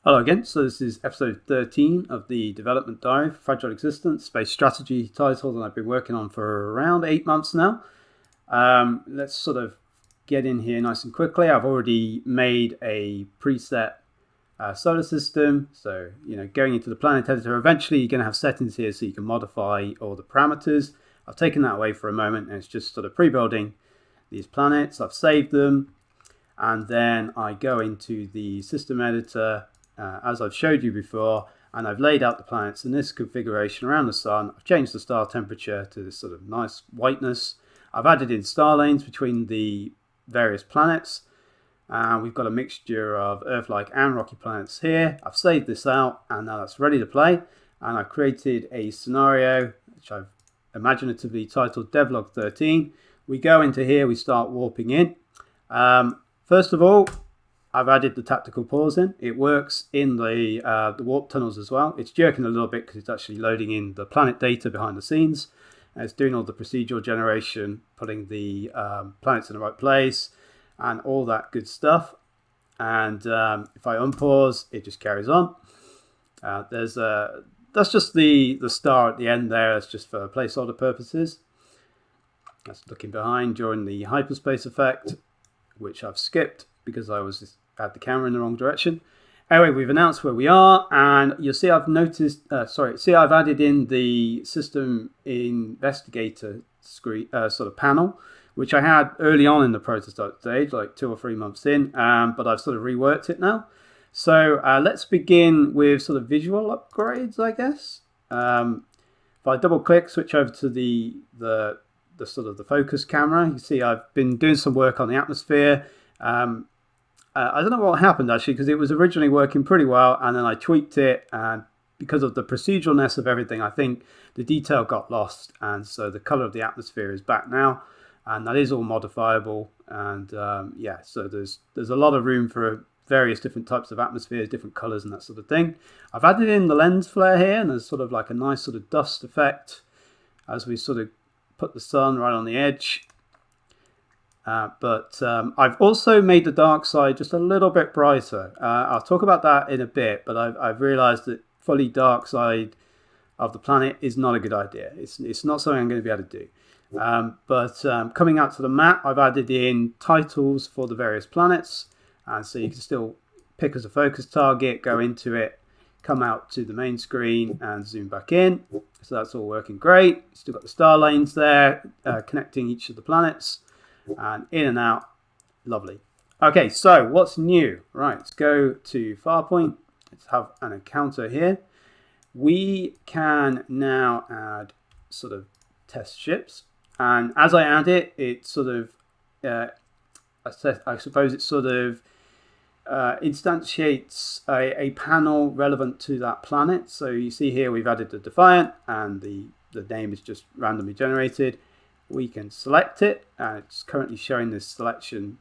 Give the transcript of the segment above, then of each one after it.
Hello again, so this is episode 13 of the Development Diary for Fragile Existence, Space Strategy title that I've been working on for around 8 months now. Let's sort of get in here nice and quickly. I've already made a preset solar system, so going into the planet editor, eventually you're going to have settings here so you can modify all the parameters. I've taken that away for a moment and it's just sort of pre-building these planets. I've saved them and then I go into the system editor as I've showed you before, and I've laid out the planets in this configuration around the sun. I've changed the star temperature to this sort of nice whiteness. I've added in star lanes between the various planets. We've got a mixture of Earth-like and rocky planets here. I've saved this out and now that's ready to play. And I've created a scenario which I've imaginatively titled DevLog 13. We go into here, we start warping in. First of all, I've added the tactical pause in. It works in the warp tunnels as well. It's jerking a little bit because it's actually loading in the planet data behind the scenes. And it's doing all the procedural generation, putting the planets in the right place and all that good stuff. And if I unpause, it just carries on. That's just the star at the end there. That's just for placeholder purposes. That's looking behind during the hyperspace effect, which I've skipped because I had the camera in the wrong direction. Anyway, we've announced where we are, and you'll see I've I've added in the system investigator screen sort of panel, which I had early on in the prototype stage, like 2 or 3 months in, but I've sort of reworked it now. So let's begin with sort of visual upgrades, I guess. If I double click, switch over to the sort of the focus camera, you see I've been doing some work on the atmosphere. I don't know what happened actually, because it was originally working pretty well and then I tweaked it, and because of the proceduralness of everything, I think the detail got lost, and so the color of the atmosphere is back now, and that is all modifiable. And yeah, so there's a lot of room for various different types of atmospheres, different colors and that sort of thing. I've added in the lens flare here, and there's sort of like a nice sort of dust effect as we sort of put the sun right on the edge. But I've also made the dark side just a little bit brighter. I'll talk about that in a bit, but I've realized that fully dark side of the planet is not a good idea. It's not something I'm going to be able to do. Coming out to the map, I've added in titles for the various planets, and so you can still pick as a focus target, go into it, come out to the main screen and zoom back in. So that's all working great. Still got the star lanes there connecting each of the planets. And in and out, lovely. Okay, so what's new? Right, let's go to Farpoint. Let's have an encounter here. We can now add sort of test ships, and as I add it, it sort of I suppose it sort of instantiates a panel relevant to that planet. So you see here we've added the Defiant, and the name is just randomly generated. We can select it, and it's currently showing this selection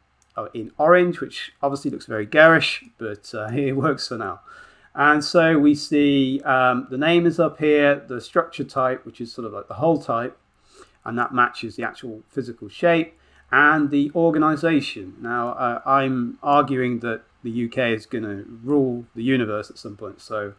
in orange, which obviously looks very garish, but it works for now. And so we see the name is up here, the structure type, which is sort of like the hull type, and that matches the actual physical shape, and the organization. Now, I'm arguing that the UK is going to rule the universe at some point, so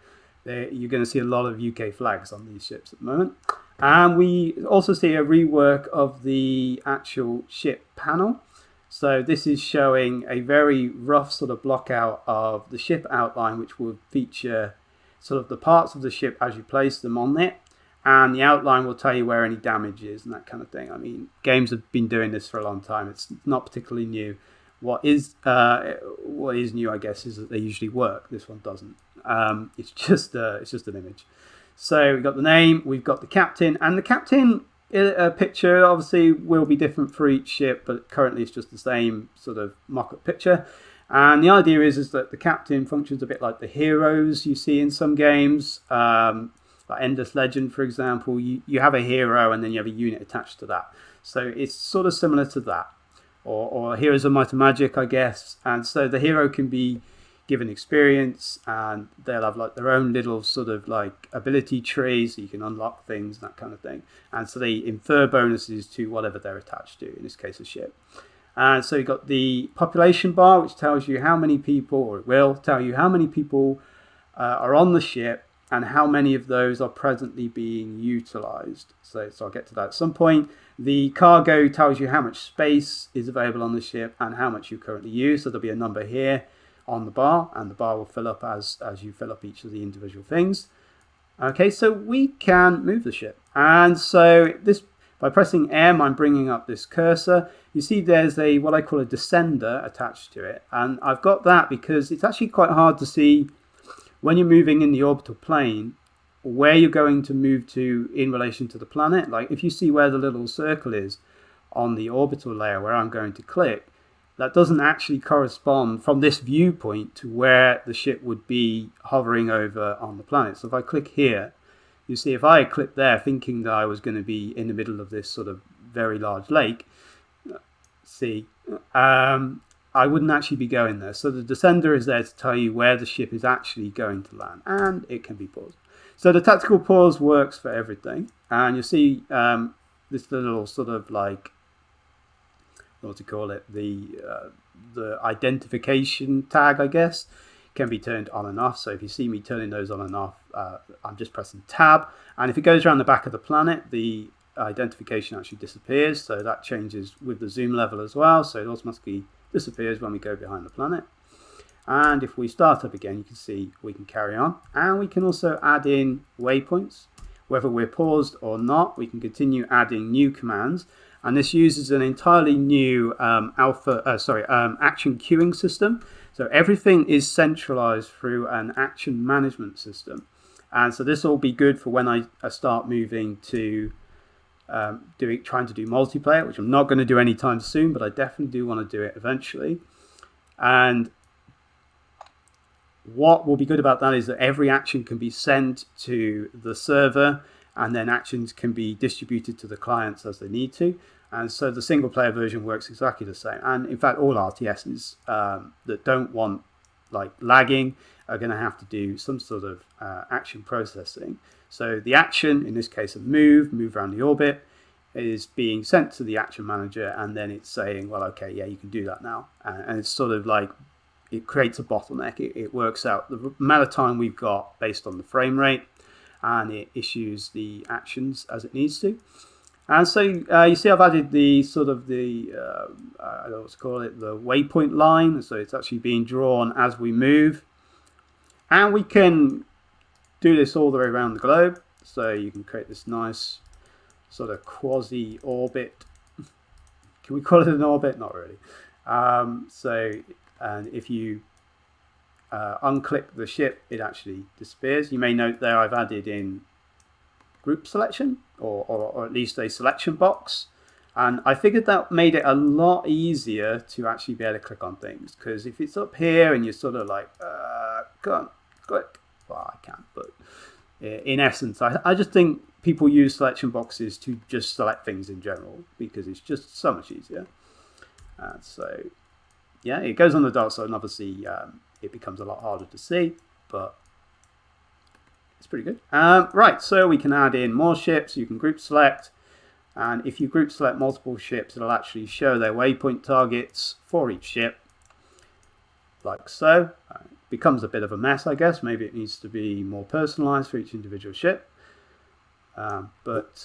you're going to see a lot of UK flags on these ships at the moment. And we also see a rework of the actual ship panel. So this is showing a very rough sort of block out of the ship outline, which will feature sort of the parts of the ship as you place them on it. And the outline will tell you where any damage is and that kind of thing. I mean, games have been doing this for a long time. It's not particularly new. What is new, I guess, is that they usually work. This one doesn't. It's just an image. So we've got the name, we've got the captain, and the captain picture obviously will be different for each ship, but currently it's just the same sort of mock-up picture. And the idea is that the captain functions a bit like the heroes you see in some games, like Endless Legend, for example. You have a hero and then you have a unit attached to that. So it's sort of similar to that, or Heroes of Might and Magic, I guess. And so the hero can be given experience, and they'll have like their own little sort of like ability tree, so you can unlock things, that kind of thing, and so they infer bonuses to whatever they're attached to, in this case a ship. And so you've got the population bar, which tells you how many people, or it will tell you how many people are on the ship and how many of those are presently being utilized. So I'll get to that at some point. The cargo tells you how much space is available on the ship and how much you currently use. So there'll be a number here on the bar, and the bar will fill up as you fill up each of the individual things. Okay, so we can move the ship. And so this, by pressing M, I'm bringing up this cursor. You see there's a what I call a descender attached to it. And I've got that because it's actually quite hard to see when you're moving in the orbital plane where you're going to move to in relation to the planet. Like if you see where the little circle is on the orbital layer where I'm going to click, that doesn't actually correspond from this viewpoint to where the ship would be hovering over on the planet. So if I click here, you see if I had clicked there thinking that I was going to be in the middle of this sort of very large lake, I wouldn't actually be going there. So the descender is there to tell you where the ship is actually going to land, and it can be paused. So the tactical pause works for everything, and you see this little sort of like, what to call it, the identification tag, I guess, can be turned on and off. So if you see me turning those on and off, I'm just pressing tab, and if it goes around the back of the planet, the identification actually disappears. So that changes with the zoom level as well, so it automatically disappears when we go behind the planet. And if we start up again, you can see we can carry on, and we can also add in waypoints. Whether we're paused or not, we can continue adding new commands, and this uses an entirely new action queuing system. So everything is centralized through an action management system, and so this will be good for when I start moving to trying to do multiplayer, which I'm not going to do anytime soon, but I definitely do want to do it eventually. And what will be good about that is that every action can be sent to the server, and then actions can be distributed to the clients as they need to. And so the single player version works exactly the same. And in fact, all RTSs that don't want like lagging are going to have to do some sort of action processing. So the action, in this case of move around the orbit, is being sent to the action manager, and then it's saying, well, okay, yeah, you can do that now. And it's sort of like, it creates a bottleneck. It works out the amount of time we've got based on the frame rate, and it issues the actions as it needs to. And so you see I've added the sort of the, I don't know what to call it, the waypoint line. So it's actually being drawn as we move. And we can do this all the way around the globe. So you can create this nice sort of quasi-orbit. Can we call it an orbit? Not really. And if you unclick the ship, it actually disappears. You may note there I've added in group selection, or at least a selection box. And I figured that made it a lot easier to actually be able to click on things. Because if it's up here and you're sort of like, can't click, well, I can, but in essence, I just think people use selection boxes to just select things in general, because it's just so much easier. And so, yeah, it goes on the dark side, and obviously it becomes a lot harder to see, but it's pretty good. Right, so we can add in more ships. You can group select, and if you group select multiple ships, it'll actually show their waypoint targets for each ship, like so. It becomes a bit of a mess, I guess. Maybe it needs to be more personalized for each individual ship. But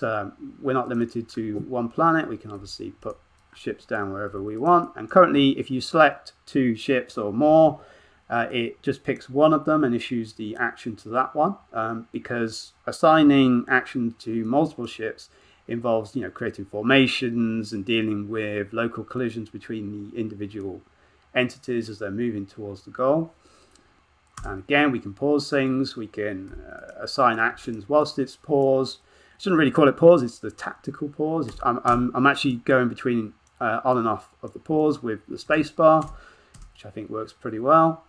we're not limited to one planet. We can obviously put ships down wherever we want, and currently if you select 2 ships or more, it just picks one of them and issues the action to that one, because assigning action to multiple ships involves, you know, creating formations and dealing with local collisions between the individual entities as they're moving towards the goal. And again, we can pause things, we can assign actions whilst it's paused. I shouldn't really call it pause, it's the tactical pause. I'm actually going between on and off of the pause with the space bar, which I think works pretty well.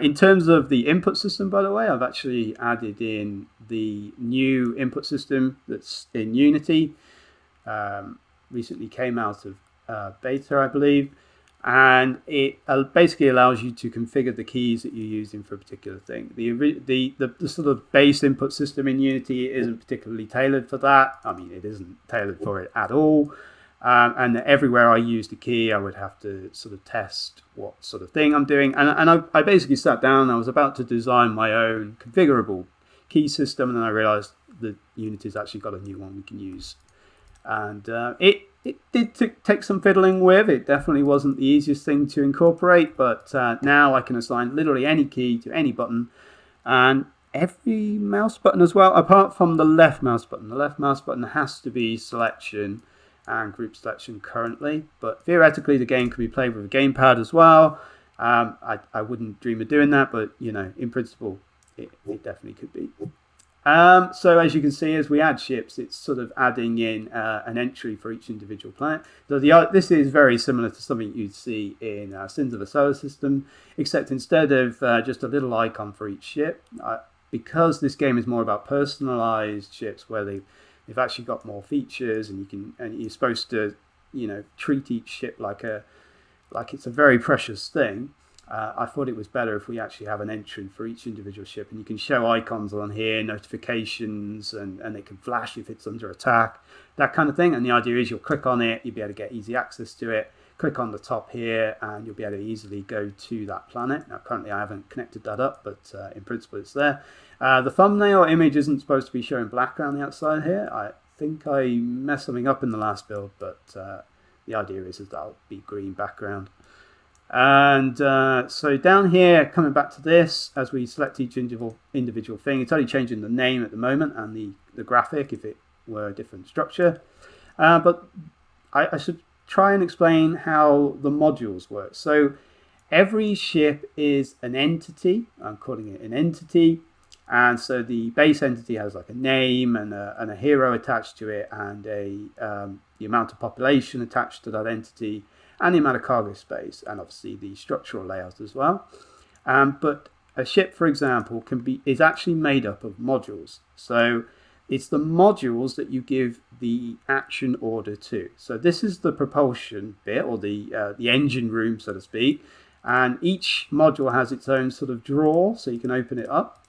In terms of the input system, by the way, I've actually added in the new input system that's in Unity. Recently came out of beta, I believe. And it basically allows you to configure the keys that you're using for a particular thing. The sort of base input system in Unity isn't particularly tailored for that. I mean, it isn't tailored for it at all. And everywhere I used a key, I would have to sort of test what sort of thing I'm doing. And I basically sat down, I was about to design my own configurable key system, and then I realized that Unity's actually got a new one we can use. And it did take some fiddling with. It definitely wasn't the easiest thing to incorporate, but now I can assign literally any key to any button, and every mouse button as well, apart from the left mouse button. The left mouse button has to be selection and group selection currently, but theoretically the game can be played with a gamepad as well. I wouldn't dream of doing that, but you know, in principle it definitely could be. So as you can see, as we add ships, it's sort of adding in an entry for each individual planet. So this is very similar to something you'd see in Sins of a Solar System, except instead of just a little icon for each ship, because this game is more about personalized ships where they've actually got more features, and you're supposed to, you know, treat each ship like it's a very precious thing. I thought it was better if we actually have an entry for each individual ship, and you can show icons on here, notifications, and it can flash if it's under attack, that kind of thing. And the idea is you'll click on it, you'll be able to get easy access to it, click on the top here, and you'll be able to easily go to that planet. Now currently I haven't connected that up, but in principle it's there. The thumbnail image isn't supposed to be showing black around the outside here. I think I messed something up in the last build, but the idea is that that'll be green background. And so down here, coming back to this, as we select each individual thing, it's only changing the name at the moment and the graphic if it were a different structure. But I should try and explain how the modules work. So every ship is an entity. I'm calling it an entity. And so the base entity has like a name and a hero attached to it, and the amount of population attached to that entity, and the amount of cargo space, and obviously the structural layout as well. But a ship, for example, is actually made up of modules. So it's the modules that you give the action order to. So this is the propulsion bit, or the engine room, so to speak. And each module has its own sort of drawer, so you can open it up.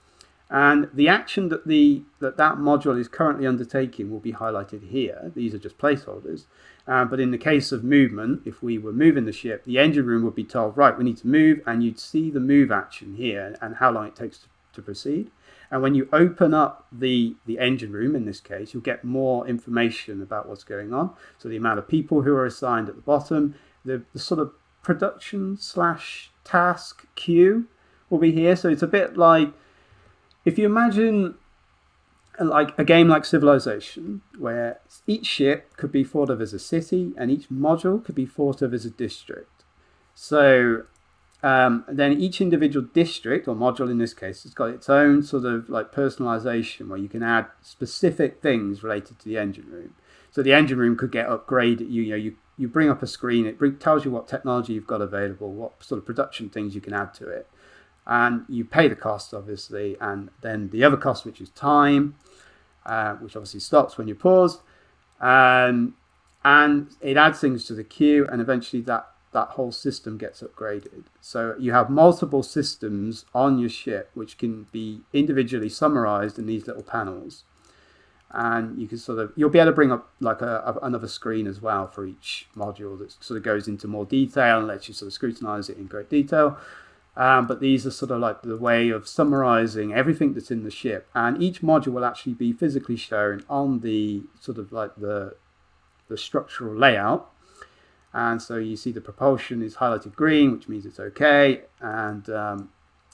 And the action that that module is currently undertaking will be highlighted here. These are just placeholders. But in the case of movement, if we were moving the ship, the engine room would be told, right, we need to move, and you'd see the move action here and how long it takes to proceed. And when you open up the engine room, in this case, you'll get more information about what's going on. So the amount of people who are assigned at the bottom, the sort of production / task queue will be here. So it's a bit like, if you imagine like a game like Civilization, where each ship could be thought of as a city and each module could be thought of as a district. So then each individual district, or module in this case, has got its own sort of like personalization where you can add specific things related to the engine room. So the engine room could get upgraded. You bring up a screen, it tells you what technology you've got available, what sort of production things you can add to it. And you pay the cost, obviously, and then the other cost, which is time, which obviously stops when you pause, and it adds things to the queue, and eventually that whole system gets upgraded. So you have multiple systems on your ship, which can be individually summarized in these little panels, and you can you'll be able to bring up like another screen as well for each module that sort of goes into more detail and lets you sort of scrutinize it in great detail. But these are sort of like the way of summarizing everything that's in the ship, and each module will actually be physically shown on the sort of like the structural layout. And so you see the propulsion is highlighted green, which means it's okay. And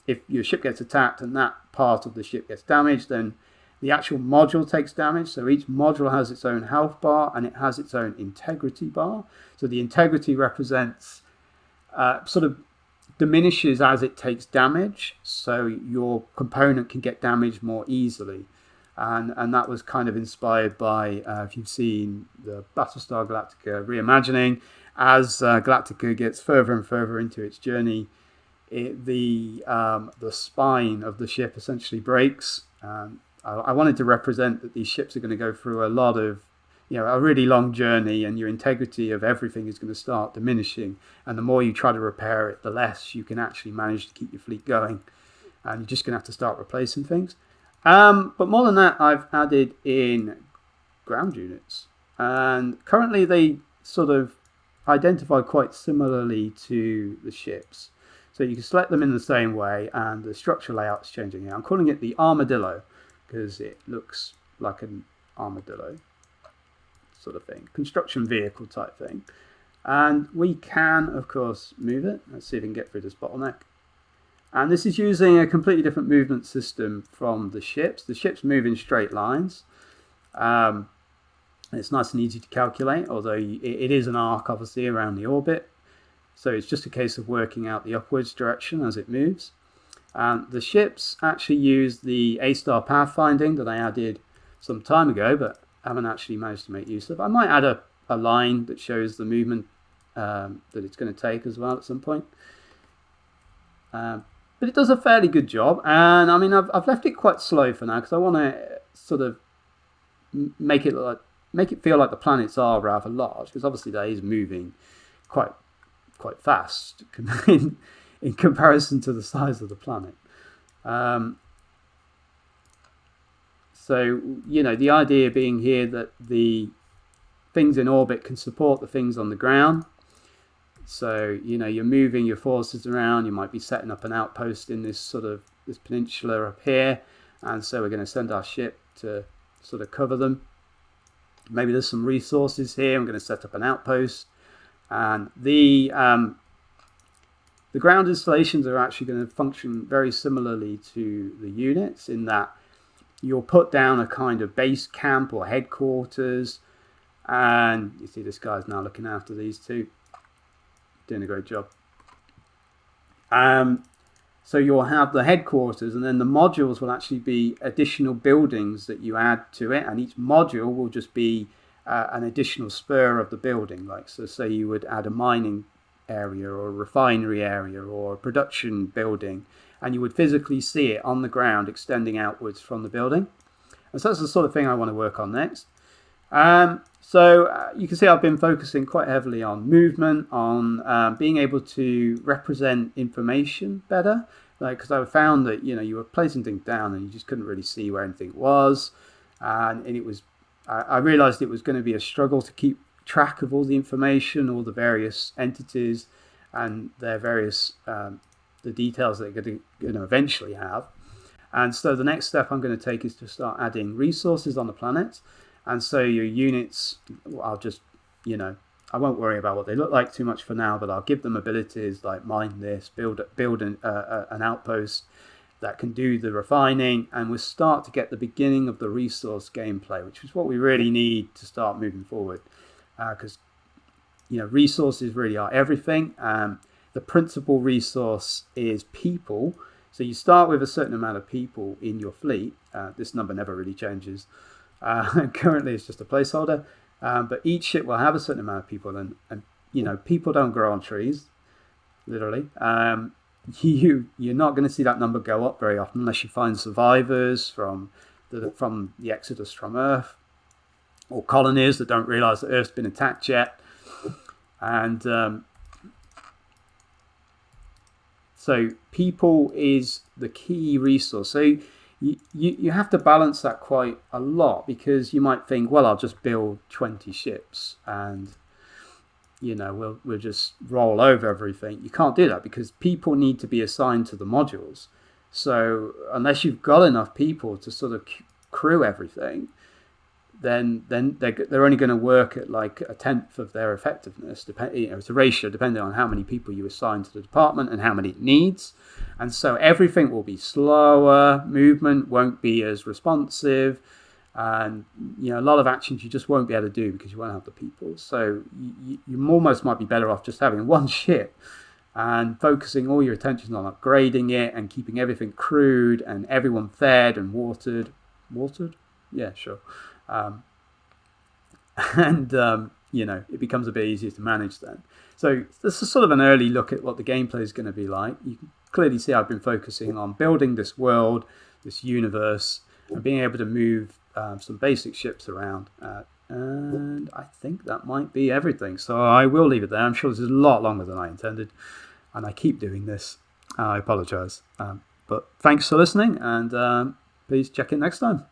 if your ship gets attacked and that part of the ship gets damaged, then the actual module takes damage. So each module has its own health bar, and it has its own integrity bar. So the integrity represents sort of diminishes as it takes damage, so your component can get damaged more easily. And that was kind of inspired by, if you've seen the Battlestar Galactica reimagining, as Galactica gets further and further into its journey, the spine of the ship essentially breaks. I wanted to represent that these ships are going to go through a lot of, a really long journey, and your integrity of everything is going to start diminishing. And the more you try to repair it, the less you can actually manage to keep your fleet going. And you're just going to have to start replacing things. But more than that, I've added in ground units. And currently they sort of identified quite similarly to the ships. So you can select them in the same way, and the structure layout is changing here. I'm calling it the armadillo because it looks like an armadillo sort of thing, construction vehicle type thing. And we can, of course, move it. Let's see if we can get through this bottleneck. And this is using a completely different movement system from the ships. The ships move in straight lines. It's nice and easy to calculate, although it is an arc, obviously, around the orbit. So it's just a case of working out the upwards direction as it moves. The ships actually use the A-star pathfinding that I added some time ago, but haven't actually managed to make use of. I might add a line that shows the movement that it's going to take as well at some point. But it does a fairly good job, and I mean I've left it quite slow for now because I want to sort of make it feel like the planets are rather large, because obviously that is moving quite fast in comparison to the size of the planet. So, you know, the idea being here that the things in orbit can support the things on the ground. So, you know, you're moving your forces around. You might be setting up an outpost in this peninsula up here, and so we're going to send our ship to sort of cover them. Maybe there's some resources here. I'm going to set up an outpost, and the ground installations are actually going to function very similarly to the units in that you'll put down a kind of base camp or headquarters, and you see this guy's now looking after these two, doing a great job. So you'll have the headquarters, and then the modules will actually be additional buildings that you add to it, and each module will just be an additional spur of the building. Like, so say you would add a mining area or a refinery area or a production building, and you would physically see it on the ground extending outwards from the building. And so that's the sort of thing I want to work on next. So you can see I've been focusing quite heavily on movement, on being able to represent information better. Like, because I found that, you know, you were placing things down and you just couldn't really see where anything was, and it was I realized it was going to be a struggle to keep track of all the information, all the various entities and their various the details that they're going to eventually have. And so the next step I'm going to take is to start adding resources on the planet. And so your units, I'll just, you know, I won't worry about what they look like too much for now, but I'll give them abilities like mine this, build an outpost that can do the refining, and we'll start to get the beginning of the resource gameplay, which is what we really need to start moving forward. Because, you know, resources really are everything. The principal resource is people. So you start with a certain amount of people in your fleet. This number never really changes. Currently it's just a placeholder. But each ship will have a certain amount of people, and you know, people don't grow on trees, literally. You're not going to see that number go up very often unless you find survivors from the exodus from Earth, or colonies that don't realize that Earth's been attacked yet. And so people is the key resource. So you have to balance that quite a lot, because you might think, well, I'll just build 20 ships and, you know, we'll just roll over everything. You can't do that, because people need to be assigned to the modules. So unless you've got enough people to sort of crew everything, then they're only going to work at like 1/10 of their effectiveness. You know, it's a ratio depending on how many people you assign to the department and how many it needs. And so everything will be slower, movement won't be as responsive, and, you know, a lot of actions you just won't be able to do because you won't have the people. So you almost might be better off just having one ship and focusing all your attention on upgrading it and keeping everything crewed and everyone fed and watered. Watered? Yeah, sure. You know, it becomes a bit easier to manage then. So this is sort of an early look at what the gameplay is going to be like. You can clearly see I've been focusing on building this world, this universe, and being able to move some basic ships around. And I think that might be everything. So I will leave it there. I'm sure this is a lot longer than I intended, and I keep doing this. I apologize. But thanks for listening, and please check in next time.